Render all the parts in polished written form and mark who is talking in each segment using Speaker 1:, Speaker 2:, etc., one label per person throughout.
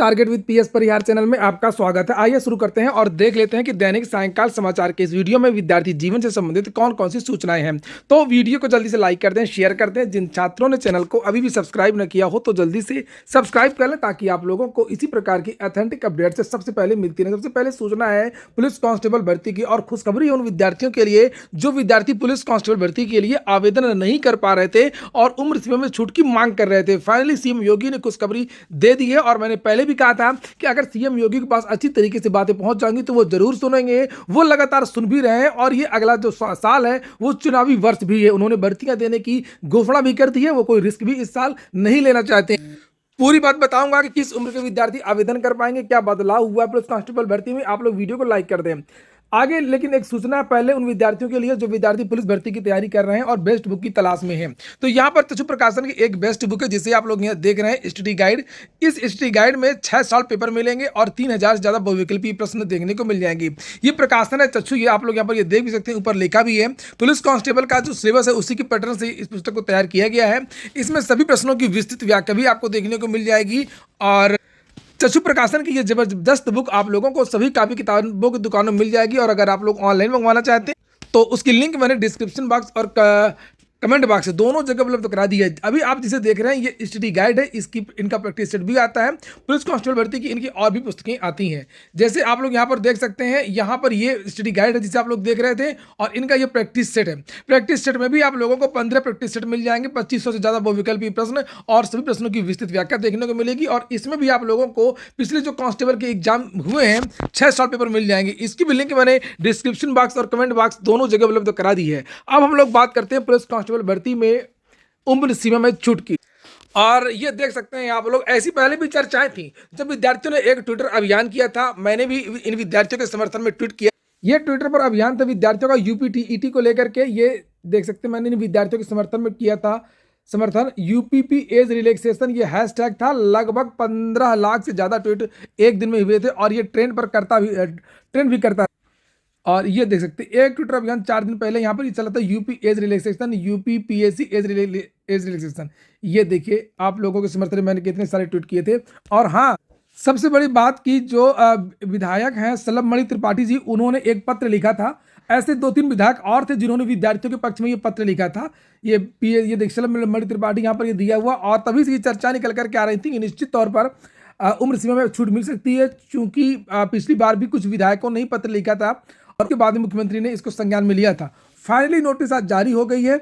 Speaker 1: Target with PS Parihar channel में आपका स्वागत है। आइए शुरू करते हैं और देख लेते हैं कि दैनिक सायंकाल समाचार के इस वीडियो में विद्यार्थी जीवन से संबंधित कौन कौन सी सूचनाएं हैं। तो वीडियो को जल्दी से लाइक कर दें, शेयर कर दें। जिन छात्रों ने चैनल को अभी भी सब्सक्राइब न किया हो तो जल्दी से सब्सक्राइब कर लें ताकि आप लोगों को इसी प्रकार की ऑथेंटिक अपडेट से सबसे पहले मिलती रहे। सबसे पहले सूचना है पुलिस कांस्टेबल भर्ती की और खुशखबरी है उन विद्यार्थियों के लिए जो विद्यार्थी पुलिस कांस्टेबल भर्ती के लिए आवेदन नहीं कर पा रहे थे और उम्र सीमा में छूट की मांग कर रहे थे। फाइनली सीएम योगी ने खुशखबरी दे दी है और मैंने पहले भी कहा था कि अगर सीएम योगी के पास अच्छी तरीके से बातें पहुंच जाएंगी तो वो जरूर सुनेंगे। वो लगातार सुन भी रहे हैं और ये अगला जो साल है वो चुनावी वर्ष भी है। उन्होंने भर्तियां देने की घोषणा भी कर दी है। वो कोई रिस्क भी इस साल नहीं लेना चाहते। पूरी बात बताऊंगा कि किस उम्र के विद्यार्थी आवेदन कर पाएंगे, क्या बदलाव हुआ पुलिस कांस्टेबल भर्ती में। आप लोग वीडियो को लाइक कर दें आगे। लेकिन एक सूचना पहले उन विद्यार्थियों के लिए जो विद्यार्थी पुलिस भर्ती की तैयारी कर रहे हैं और बेस्ट बुक की तलाश में हैं। तो यहाँ पर चक्षु प्रकाशन की एक बेस्ट बुक है जिसे आप लोग यहाँ देख रहे हैं, स्टडी गाइड। इस स्टडी गाइड में 6 साल पेपर मिलेंगे और 3000 से ज्यादा बहुविकल्पी प्रश्न देखने को मिल जाएंगे। ये प्रकाशन है चक्षु, ये आप लोग यहाँ पर ये देख भी सकते हैं, ऊपर लिखा भी है। पुलिस कांस्टेबल का जो सिलेबस है उसी की पैटर्न से इस पुस्तक को तैयार किया गया है। इसमें सभी प्रश्नों की विस्तृत व्याख्या भी आपको देखने को मिल जाएगी। और चक्षु प्रकाशन की ये जबरदस्त बुक आप लोगों को सभी कापी किताबों की दुकानों में मिल जाएगी। और अगर आप लोग ऑनलाइन मंगवाना चाहते हैं तो उसकी लिंक मैंने डिस्क्रिप्शन बॉक्स और कमेंट बॉक्स है दोनों जगह उपलब्ध करा दी है। अभी आप जिसे देख रहे हैं ये स्टडी गाइड है, इसकी इनका प्रैक्टिस सेट भी आता है। पुलिस कांस्टेबल भर्ती की इनकी और भी पुस्तकें आती हैं। जैसे आप लोग यहाँ पर देख सकते हैं, यहाँ पर ये स्टडी गाइड है जिसे आप लोग देख रहे थे और इनका ये प्रैक्टिस सेट है। प्रैक्टिस सेट में भी आप लोगों को 15 प्रैक्टिस सेट मिल जाएंगे, 2500 से ज़्यादा बहुविकल्पी प्रश्न और सभी प्रश्नों की विस्तृत व्याख्या देखने को मिलेगी। और इसमें भी आप लोगों को पिछले जो कांस्टेबल के एग्जाम हुए हैं 6 साल पेपर मिल जाएंगे। इसकी भी लिंक मैंने डिस्क्रिप्शन बॉक्स और कमेंट बॉक्स दोनों जगह उपलब्ध करा दी है। अब हम लोग बात करते हैं पुलिस कांस्टेबल भर्ती में उम्र सीमा में छूट की। और ये देख सकते हैं आप लोग, ऐसी पहले भी चर्चाएं थी जब विद्यार्थियों ने एक ट्विटर अभियान किया था। मैंने भी इन विद्यार्थियों के समर्थन में ट्वीट किया। ये ट्विटर पर अभियान था विद्यार्थियों का यूपीटीईटी को लेकर के। ये देख सकते हैं मैंने इन विद्यार्थियों के समर्थन में किया था समर्थन यूपीपी एज रिलैक्सेशन। ये हैशटैग था। लगभग 15 लाख से ज्यादा ट्वीट एक दिन में हुए थे और ये ट्रेंड भी करता। और ये देख सकते हैं एक ट्विटर अभियान 4 दिन पहले यहाँ पर ये चला था, UP age relaxation, UP PSC age relaxation. ये देखिए आप लोगों के समर्थन में मैंने कितने सारे ट्वीट किए थे। और हाँ, सबसे बड़ी बात की जो विधायक हैं शलभमणि त्रिपाठी जी, उन्होंने एक पत्र लिखा था। ऐसे 2-3 विधायक और थे जिन्होंने विद्यार्थियों के पक्ष में ये पत्र लिखा था। ये देखिए शलभमणि त्रिपाठी यहाँ पर ये दिया हुआ। और तभी से ये चर्चा निकल करके आ रही थी कि निश्चित तौर पर उम्र सीमा में छूट मिल सकती है, क्योंकि पिछली बार भी कुछ विधायकों ने ही पत्र लिखा था और उसके बाद में मुख्यमंत्री ने इसको संज्ञान में लिया था। फाइनली नोटिस आज जारी हो गई है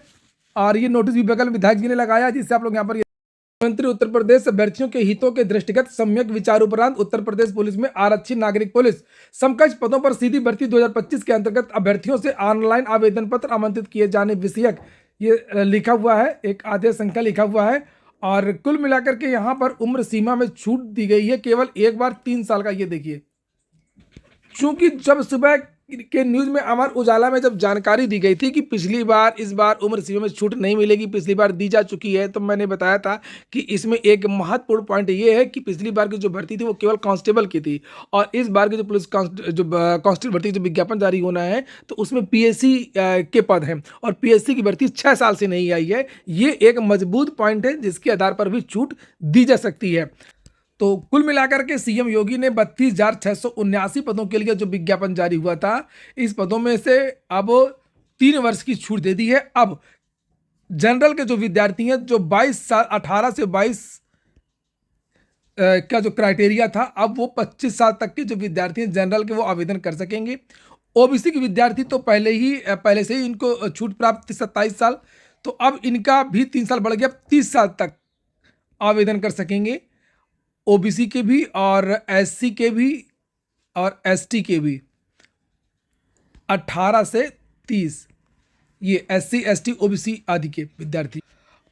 Speaker 1: और ये नोटिस भी बगल में विधायक जी ने लगाया, जिससे आप लोग यहाँ पर मुख्यमंत्री उत्तर प्रदेश अभ्यर्थियों के हितों के दृष्टिगत सम्यक विचार उपरांत उत्तर प्रदेश पुलिस में आरक्षित नागरिक पुलिस समकक्ष पदों पर सीधी भर्ती 2025 के अंतर्गत अभ्यर्थियों से ऑनलाइन आवेदन पत्र आमंत्रित किए जाने विषयक ये लिखा हुआ है, एक आदेश संख्या लिखा हुआ है। और कुल मिलाकर के यहाँ पर उम्र सीमा में छूट दी गई है केवल एक बार 3 साल का। ये देखिए, क्योंकि जब सुबह के न्यूज में अमर उजाला में जब जानकारी दी गई थी कि पिछली बार इस बार उम्र सीमा में छूट नहीं मिलेगी, पिछली बार दी जा चुकी है, तो मैंने बताया था कि इसमें एक महत्वपूर्ण पॉइंट ये है कि पिछली बार की जो भर्ती थी वो केवल कांस्टेबल की थी और इस बार की जो पुलिस कांस्टेबल भर्ती जो विज्ञापन जारी होना है तो उसमें पीएससी के पद हैं और पीएससी की भर्ती 6 साल से नहीं आई है। ये एक मजबूत पॉइंट है जिसके आधार पर भी छूट दी जा सकती है। तो कुल मिलाकर के सीएम योगी ने 32,679 पदों के लिए जो विज्ञापन जारी हुआ था, इस पदों में से अब 3 वर्ष की छूट दे दी है। अब जनरल के जो विद्यार्थी हैं जो 22 साल 18 से 22 का जो क्राइटेरिया था, अब वो 25 साल तक के जो विद्यार्थी हैं जनरल के वो आवेदन कर सकेंगे। ओबीसी के विद्यार्थी तो पहले से ही इनको छूट प्राप्त थी 27 साल, तो अब इनका भी 3 साल बढ़ गया, 30 साल तक आवेदन कर सकेंगे। ओबीसी के भी और एससी के भी और एसटी के भी 18 से 30, ये एससी एसटी ओबीसी आदि के विद्यार्थी।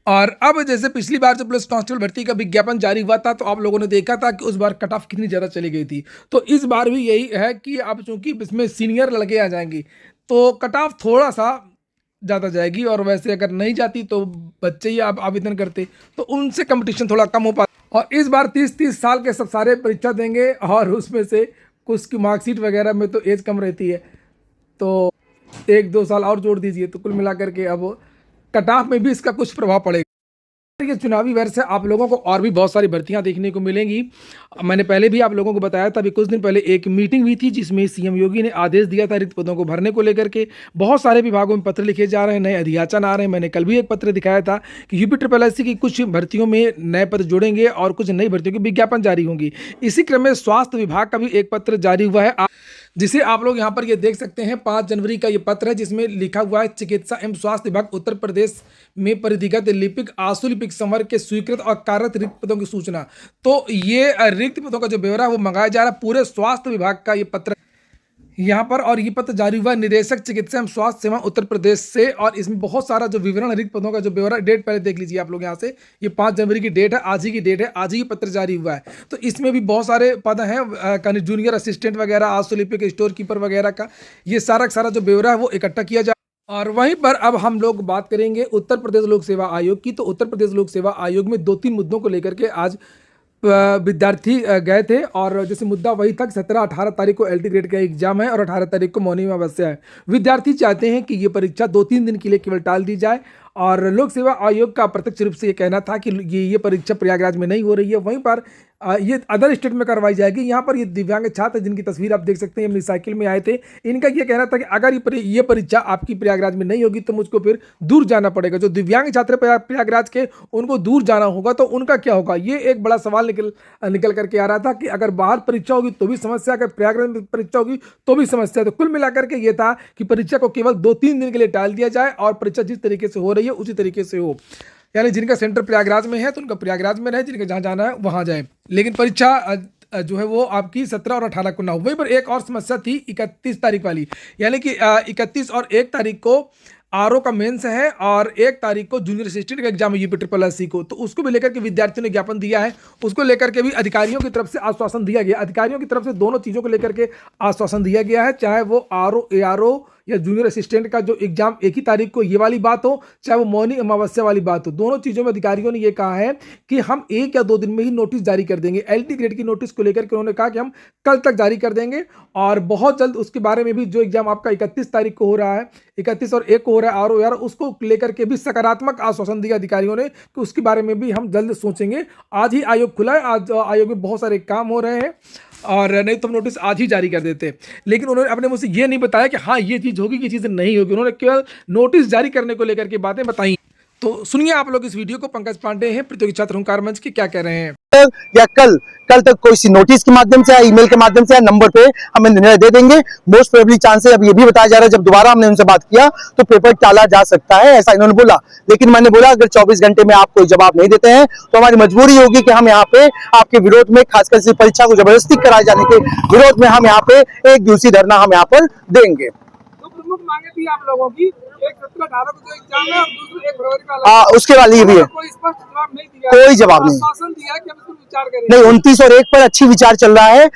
Speaker 1: और अब जैसे पिछली बार जब पुलिस कांस्टेबल भर्ती का विज्ञापन जारी हुआ था तो आप लोगों ने देखा था कि उस बार कट ऑफ कितनी ज़्यादा चली गई थी। तो इस बार भी यही है कि अब चूंकि इसमें सीनियर लड़के आ जाएंगे तो कट ऑफ थोड़ा सा ज़्यादा जाएगी। और वैसे अगर नहीं जाती तो बच्चे ही आप आवेदन करते तो उनसे कंपटीशन थोड़ा कम हो पाता। और इस बार 30 साल के सब सारे परीक्षा देंगे और उसमें से कुछ की मार्कशीट वगैरह में तो एज कम रहती है, तो 1-2 साल और जोड़ दीजिए तो कुल मिलाकर के अब कट ऑफ में भी इसका कुछ प्रभाव पड़ेगा। ये चुनावी वर्ष से आप लोगों को और भी बहुत सारी भर्तियां देखने को मिलेंगी। मैंने पहले भी आप लोगों को बताया था, अभी कुछ दिन पहले एक मीटिंग हुई थी जिसमें सीएम योगी ने आदेश दिया था रिक्त पदों को भरने को लेकर के। बहुत सारे विभागों में पत्र लिखे जा रहे हैं, नए अधियाचन आ रहे हैं। मैंने कल भी एक पत्र दिखाया था कि यूपी ट्रिपल एससी की कुछ भर्तियों में नए पद जुड़ेंगे और कुछ नई भर्तियों की विज्ञापन जारी होंगी। इसी क्रम में स्वास्थ्य विभाग का भी एक पत्र जारी हुआ है, जिसे आप लोग यहाँ पर ये देख सकते हैं। 5 जनवरी का ये पत्र है जिसमें लिखा हुआ है, चिकित्सा एवं स्वास्थ्य विभाग उत्तर प्रदेश में परिधिगत लिपिक आशुलिपिक संवर्ग के स्वीकृत और कार्यरत रिक्त पदों की सूचना। तो ये रिक्त पदों का जो ब्यौरा है वो मंगाया जा रहा है पूरे स्वास्थ्य विभाग का ये पत्र यहाँ पर। और ये पत्र जारी हुआ निदेशक चिकित्सा एवं स्वास्थ्य सेवा उत्तर प्रदेश से, और इसमें बहुत सारा जो विवरण रिक्त पदों का जो ब्यौरा, डेट पहले देख लीजिए आप लोग यहाँ से। ये 5 जनवरी की डेट है, आज ही की डेट है, आज ही पत्र जारी हुआ है। तो इसमें भी बहुत सारे पद हैं, जूनियर असिस्टेंट वगैरह, आशुलिपिक, स्टोर कीपर वगैरह का ये सारा जो ब्यौरा है वो इकट्ठा किया जाए। और वहीं पर अब हम लोग बात करेंगे उत्तर प्रदेश लोक सेवा आयोग की। तो उत्तर प्रदेश लोक सेवा आयोग में 2-3 मुद्दों को लेकर के आज विद्यार्थी गए थे, और जैसे मुद्दा वही था कि 17-18 तारीख को एलटी ग्रेड का एग्जाम है और 18 तारीख को मौनी अमावस्या है। विद्यार्थी चाहते हैं कि ये परीक्षा 2-3 दिन के लिए केवल टाल दी जाए, और लोक सेवा आयोग का प्रत्यक्ष रूप से ये कहना था कि ये परीक्षा प्रयागराज में नहीं हो रही है, वहीं पर ये अदर स्टेट में करवाई जाएगी। यहाँ पर ये दिव्यांग छात्र जिनकी तस्वीर आप देख सकते हैं, अपनी साइकिल में आए थे, इनका ये कहना था कि अगर ये परीक्षा आपकी प्रयागराज में नहीं होगी तो मुझको फिर दूर जाना पड़ेगा। जो दिव्यांग छात्र प्रयागराज के, उनको दूर जाना होगा तो उनका क्या होगा, ये एक बड़ा सवाल निकल करके आ रहा था कि अगर बाहर परीक्षा होगी तो भी समस्या, अगर प्रयागराज में परीक्षा होगी तो भी समस्या। तो कुल मिलाकर के ये था कि परीक्षा को केवल 2-3 दिन के लिए टाल दिया जाए और परीक्षा जिस तरीके से हो रही है उसी तरीके से हो। यानी जिनका सेंटर प्रयागराज में है तो उनका प्रयागराज में रहे, जिनका जहाँ जाना है वहाँ जाए, लेकिन परीक्षा जो है वो आपकी 17 और 18 को ना हो। वहीं पर एक और समस्या थी 31 तारीख वाली, यानी कि 31 और 1 तारीख को आरओ का मेंस है और 1 तारीख को जूनियर असिस्टेंट का एग्जाम है यूपी ट्रिपल एससी को। तो उसको भी लेकर के विद्यार्थियों ने ज्ञापन दिया है, उसको लेकर के भी अधिकारियों की तरफ से आश्वासन दिया गया। अधिकारियों की तरफ से दोनों चीज़ों को लेकर के आश्वासन दिया गया है, चाहे वो आरओ, एआरओ या जूनियर असिस्टेंट का जो एग्जाम 1 ही तारीख को ये वाली बात हो, चाहे वो मौनी अमावस्या वाली बात हो। दोनों चीज़ों में अधिकारियों ने ये कहा है कि हम 1 या 2 दिन में ही नोटिस जारी कर देंगे। एलटी ग्रेड की नोटिस को लेकर के उन्होंने कहा कि हम कल तक जारी कर देंगे, और बहुत जल्द उसके बारे में भी, जो एग्जाम आपका 31 तारीख को हो रहा है, 31 और 1 को हो रहा है आरओ यार, उसको लेकर के भी सकारात्मक आश्वासन दिया अधिकारियों ने कि उसके बारे में भी हम जल्द सोचेंगे। आज ही आयोग खुला है, आज आयोग में बहुत सारे काम हो रहे हैं, और नहीं तो हम नोटिस आज ही जारी कर देते। लेकिन उन्होंने अपने मुझसे ये नहीं बताया कि हाँ ये चीज़ होगी, ये चीज़ नहीं होगी। उन्होंने केवल नोटिस जारी करने को लेकर के बातें बताई। तो सुनिए आप लोग इस वीडियो को। पंकज पांडे हैं, प्रतियोगी छात्र हुंकार मंच के, क्या कह रहे हैं।
Speaker 2: या कल तक कोई सी नोटिस के माध्यम से या ईमेल के माध्यम से या नंबर पे हमें निर्णय दे देंगे। मोस्ट प्रोबेबली चांस है, अब ये भी बताया जा रहा है, जब दोबारा हमने उनसे बात किया तो पेपर टाला जा सकता है, ऐसा इन्होंने बोला। लेकिन मैंने बोला अगर 24 घंटे में आप कोई जवाब नहीं देते हैं तो हमारी मजबूरी होगी कि हम यहाँ पे आपके विरोध में, खासकर से परीक्षा को जबरदस्ती कराए जाने के विरोध में, हम यहाँ पे 1 दिवसीय धरना हम यहाँ पर देंगे।
Speaker 1: तो प्रमुख मांगे थी आप लोगों की, एक 17-18 को जो एग्जाम है और दूसरे 1 फरवरी का,
Speaker 2: उसके वाली ये भी है,
Speaker 1: कोई स्पष्ट जवाब नहीं दिया,
Speaker 2: कोई जवाब नहीं,
Speaker 1: आश्वासन दिया कि हम इसको विचार करेंगे।
Speaker 2: नहीं, 29 और 1 पर अच्छी विचार चल रहा है।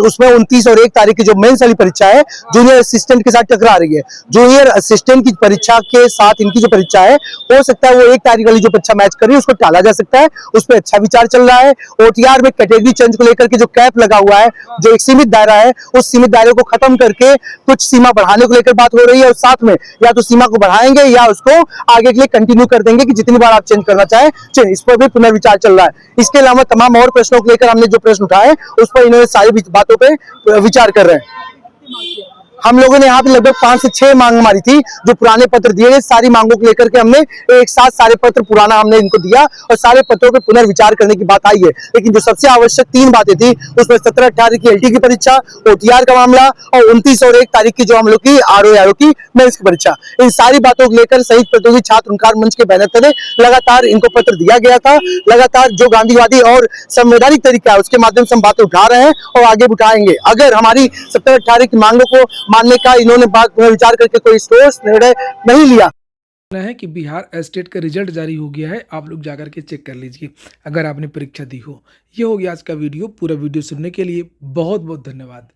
Speaker 2: उसमें 29 और 1 तारीख की जो मेंस वाली परीक्षा है जूनियर असिस्टेंट के साथ टकरा रही है। जूनियर असिस्टेंट की परीक्षा के साथ इनकी जो परीक्षा है, हो सकता है वो 1 तारीख वाली जो परीक्षा मैच कर रही है उसको टाला जा सकता है, उस पर अच्छा विचार चल रहा है। ओटीआर में कैटेगरी चेंज को लेकर के जो कैप लगा हुआ है, जो एक सीमित दायरा है, उस सीमित दायरे को खत्म करके कुछ सीमा बढ़ाने को लेकर बात हो रही है, और साथ में या तो सीमा को बढ़ाएंगे या उसको आगे के लिए कंटिन्यू कर देंगे कि जितनी बार आप चेंज करना चाहें चेंज। इस पर भी पुनर्विचार चल रहा है। इसके अलावा तमाम और प्रश्नों को लेकर हमने जो प्रश्न उठाए उस पर इन्होंने सारी बातों पे विचार कर रहे हैं। हम लोगों ने यहाँ पे लगभग 5 से 6 मांग मारी थी, जो पुराने पत्र दिए गए, सारी मांगों को लेकर के हमने एक साथ सारे पत्र पुराना हमने इनको दिया और सारे पत्रों पे पुनर्विचार करने की बात आई है। लेकिन जो सबसे आवश्यक 3 बातें थी उसमें 17-18 की एलटी की परीक्षा, ओटीआर का मामला और 29 और 1 तारीख की जो हम लोग की आरओ की मेंस की परीक्षा, इन सारी बातों को लेकर संयुक्त प्रतियोगी छात्र हुंकार मंच के बैनर तले लगातार इनको पत्र दिया गया था। लगातार जो गांधीवादी और संवैधानिक तरीका है उसके माध्यम से हम बातें उठा रहे हैं और आगे उठाएंगे। अगर हमारी 17-18 की मांगों को मानने का इन्होंने बात विचार करके कोई ठोस निर्णय नहीं लिया
Speaker 1: है कि बिहार स्टेट का रिजल्ट जारी हो गया है, आप लोग जाकर के चेक कर लीजिए अगर आपने परीक्षा दी हो। ये हो गया आज का वीडियो। पूरा वीडियो सुनने के लिए बहुत बहुत धन्यवाद।